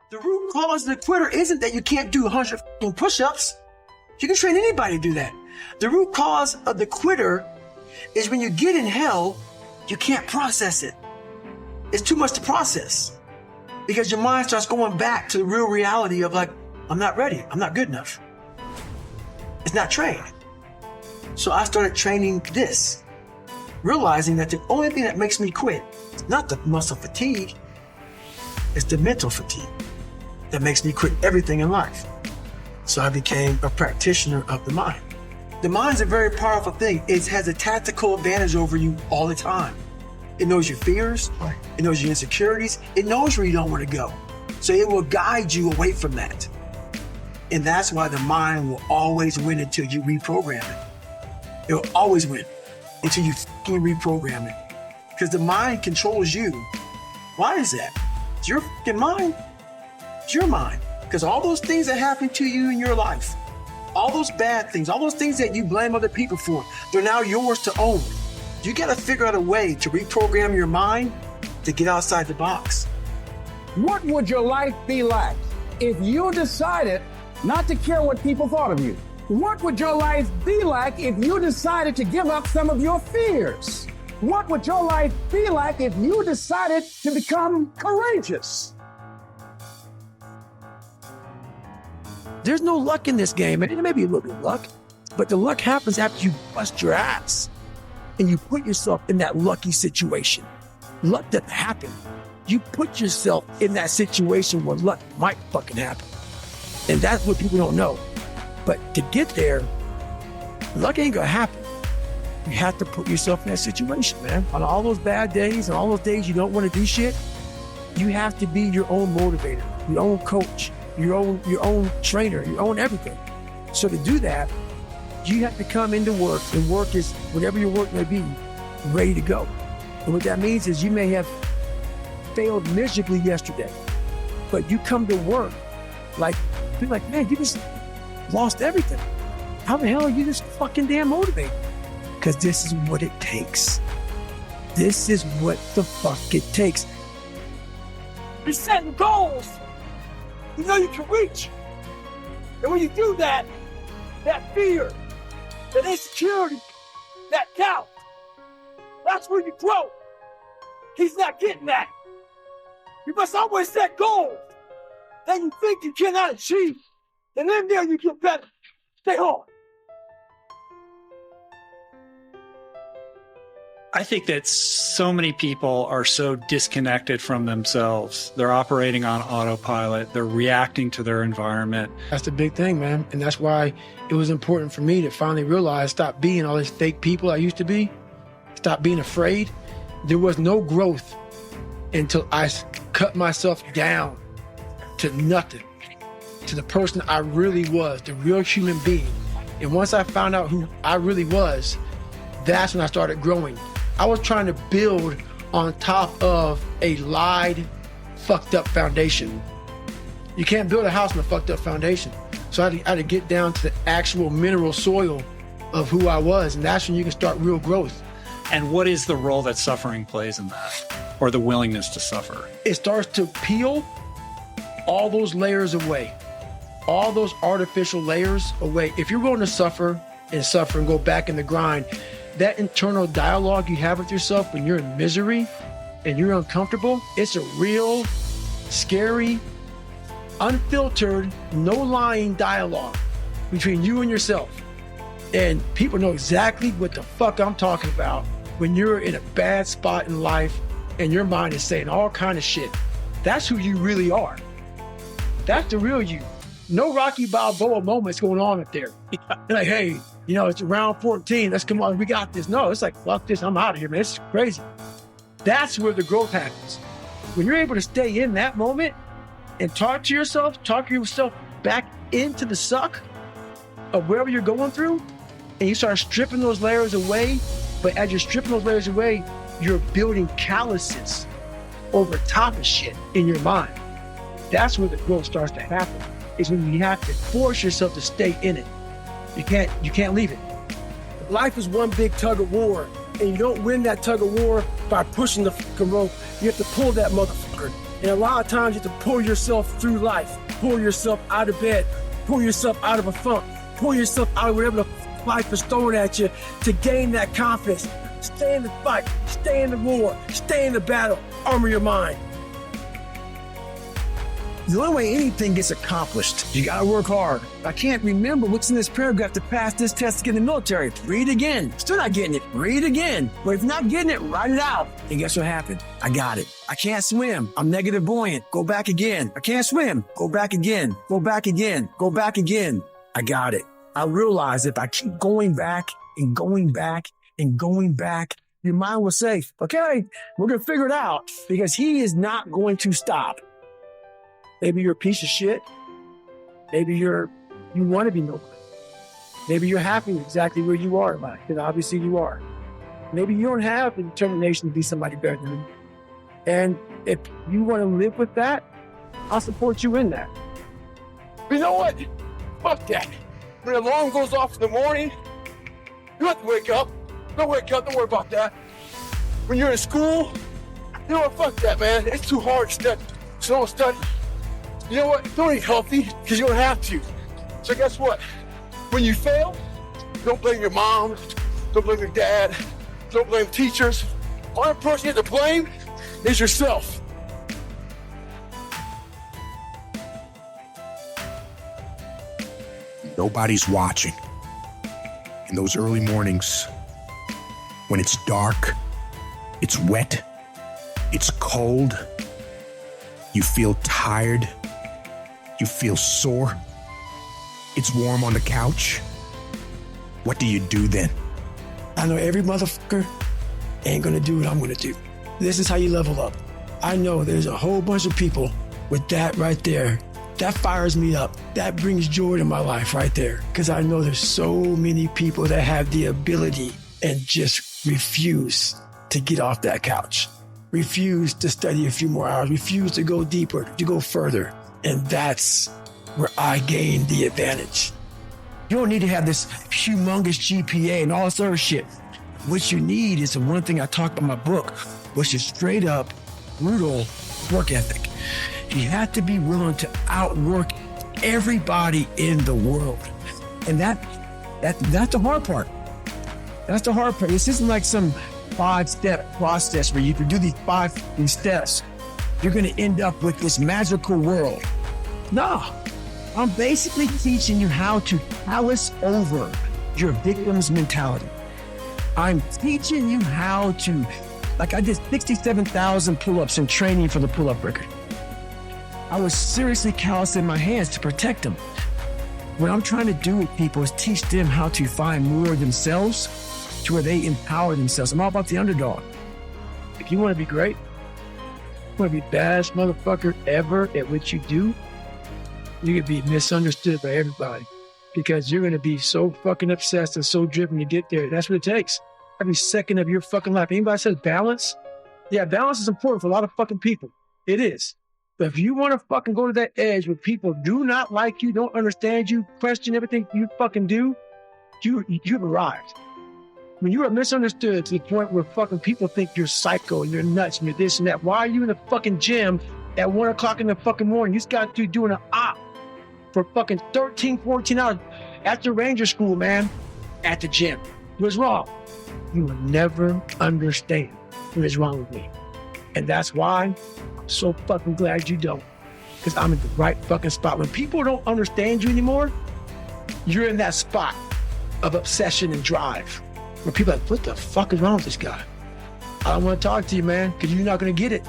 The root cause of the quitter isn't that you can't do 100 push-ups. You can train anybody to do that. The root cause of the quitter is when you get in hell, you can't process it. It's too much to process because your mind starts going back to the real reality of like, I'm not ready. I'm not good enough. It's not trained. So I started training this, realizing that the only thing that makes me quit is not the muscle fatigue, it's the mental fatigue that makes me quit everything in life. So I became a practitioner of the mind. The mind's a very powerful thing. It has a tactical advantage over you all the time. It knows your fears. It knows your insecurities. It knows where you don't want to go. So it will guide you away from that. And that's why the mind will always win until you reprogram it. It will always win until you fucking reprogram it. Because the mind controls you. Why is that? It's your fucking mind. It's your mind. Because all those things that happen to you in your life, all those bad things, all those things that you blame other people for, they're now yours to own. You got to figure out a way to reprogram your mind to get outside the box. What would your life be like if you decided not to care what people thought of you? What would your life be like if you decided to give up some of your fears? What would your life be like if you decided to become courageous? There's no luck in this game. It may be a little bit of luck, but the luck happens after you bust your ass and you put yourself in that lucky situation. Luck doesn't happen. You put yourself in that situation where luck might fucking happen. And that's what people don't know. But to get there, luck ain't gonna happen. You have to put yourself in that situation, man. On all those bad days and all those days you don't want to do shit, you have to be your own motivator, your own coach, your own trainer, your own everything. So to do that, you have to come into work, and work is whatever your work may be, ready to go. And what that means is you may have failed miserably yesterday, but you come to work like, be like, man, you just lost everything. How the hell are you just fucking damn motivated? Because this is what it takes. This is what the fuck it takes. You're setting goals you know you can reach. And when you do that, that fear, that insecurity, that doubt, that's where you grow. He's not getting that. You must always set goals that you think you cannot achieve. And then there you get better. Stay hard. I think that so many people are so disconnected from themselves. They're operating on autopilot. They're reacting to their environment. That's the big thing, man. And that's why it was important for me to finally realize, stop being all these fake people I used to be. Stop being afraid. There was no growth until I cut myself down to nothing, to the person I really was, the real human being. And once I found out who I really was, that's when I started growing. I was trying to build on top of a lied, fucked up foundation. You can't build a house on a fucked up foundation. So I had to get down to the actual mineral soil of who I was, and that's when you can start real growth. And what is the role that suffering plays in that, or the willingness to suffer? It starts to peel all those layers away, all those artificial layers away. If you're willing to suffer and go back in the grind, that internal dialogue you have with yourself when you're in misery and you're uncomfortable, it's a real, scary, unfiltered, no lying dialogue between you and yourself. And people know exactly what the fuck I'm talking about when you're in a bad spot in life and your mind is saying all kind of shit. That's who you really are. That's the real you. No Rocky Balboa moments going on up there. They're like, hey, you know, it's round 14. Let's come on. We got this. No, it's like, fuck this. I'm out of here, man. It's crazy. That's where the growth happens. When you're able to stay in that moment and talk yourself back into the suck of wherever you're going through, and you start stripping those layers away. But as you're stripping those layers away, you're building calluses over top of shit in your mind. That's where the growth starts to happen. Is when you have to force yourself to stay in it. You can't leave it. Life is one big tug of war, and you don't win that tug of war by pushing the fucking rope. You have to pull that motherfucker. And a lot of times you have to pull yourself through life, pull yourself out of bed, pull yourself out of a funk, pull yourself out of whatever the life is throwing at you to gain that confidence. Stay in the fight, stay in the war, stay in the battle, armor your mind. The only way anything gets accomplished, you gotta work hard. I can't remember what's in this paragraph to pass this test to get in the military. Read again. Still not getting it. Read again. But if you're not getting it, write it out. And guess what happened? I got it. I can't swim. I'm negative buoyant. Go back again. I can't swim. Go back again. Go back again. Go back again. I got it. I realize if I keep going back and going back and going back, your mind will say, okay, we're gonna figure it out, because he is not going to stop. Maybe you're a piece of shit. Maybe you want to be nobody. Maybe you're happy exactly where you are in life, because obviously you are. Maybe you don't have the determination to be somebody better than you. And if you want to live with that, I'll support you in that. But you know what? Fuck that. When the alarm goes off in the morning, you have to wake up. Don't wake up. Don't worry about that. When you're in school, you know what? Fuck that, man. It's too hard to study. So don't study. You know what? Don't eat healthy, because you don't have to. So guess what? When you fail, don't blame your mom. Don't blame your dad. Don't blame teachers. Only person you have to blame is yourself. Nobody's watching. In those early mornings, when it's dark, it's wet, it's cold, you feel tired, you feel sore, it's warm on the couch. What do you do then? I know every motherfucker ain't gonna do what I'm gonna do. This is how you level up. I know there's a whole bunch of people with that right there. That fires me up. That brings joy to my life right there. Because I know there's so many people that have the ability and just refuse to get off that couch. Refuse to study a few more hours. Refuse to go deeper, to go further. And that's where I gain the advantage. You don't need to have this humongous GPA and all this other shit. What you need is the one thing I talk about in my book, which is straight up, brutal work ethic. You have to be willing to outwork everybody in the world. And that's the hard part. That's the hard part. This isn't like some 5-step process where you can do these 5 steps. You're going to end up with this magical world. No, I'm basically teaching you how to callous over your victim's mentality. I'm teaching you how to, like I did 67,000 pull-ups in training for the pull-up record. I was seriously callousing my hands to protect them. What I'm trying to do with people is teach them how to find more of themselves to where they empower themselves. I'm all about the underdog. If you want to be great, you want to be the baddest motherfucker ever at what you do, you're going to be misunderstood by everybody because you're going to be so fucking obsessed and so driven to get there. That's what it takes. Every second of your fucking life. Anybody says balance? Yeah, balance is important for a lot of fucking people. It is. But if you want to fucking go to that edge where people do not like you, don't understand you, question everything you fucking do, you've arrived. When you are misunderstood to the point where fucking people think you're psycho and you're nuts and you're this and that, why are you in the fucking gym at 1 o'clock in the fucking morning? You just got to doing an op for fucking 13, 14 hours at the Ranger School, man, at the gym. What's wrong? You will never understand what is wrong with me. And that's why I'm so fucking glad you don't. Because I'm in the right fucking spot. When people don't understand you anymore, you're in that spot of obsession and drive. Where people are like, what the fuck is wrong with this guy? I don't want to talk to you, man, because you're not going to get it.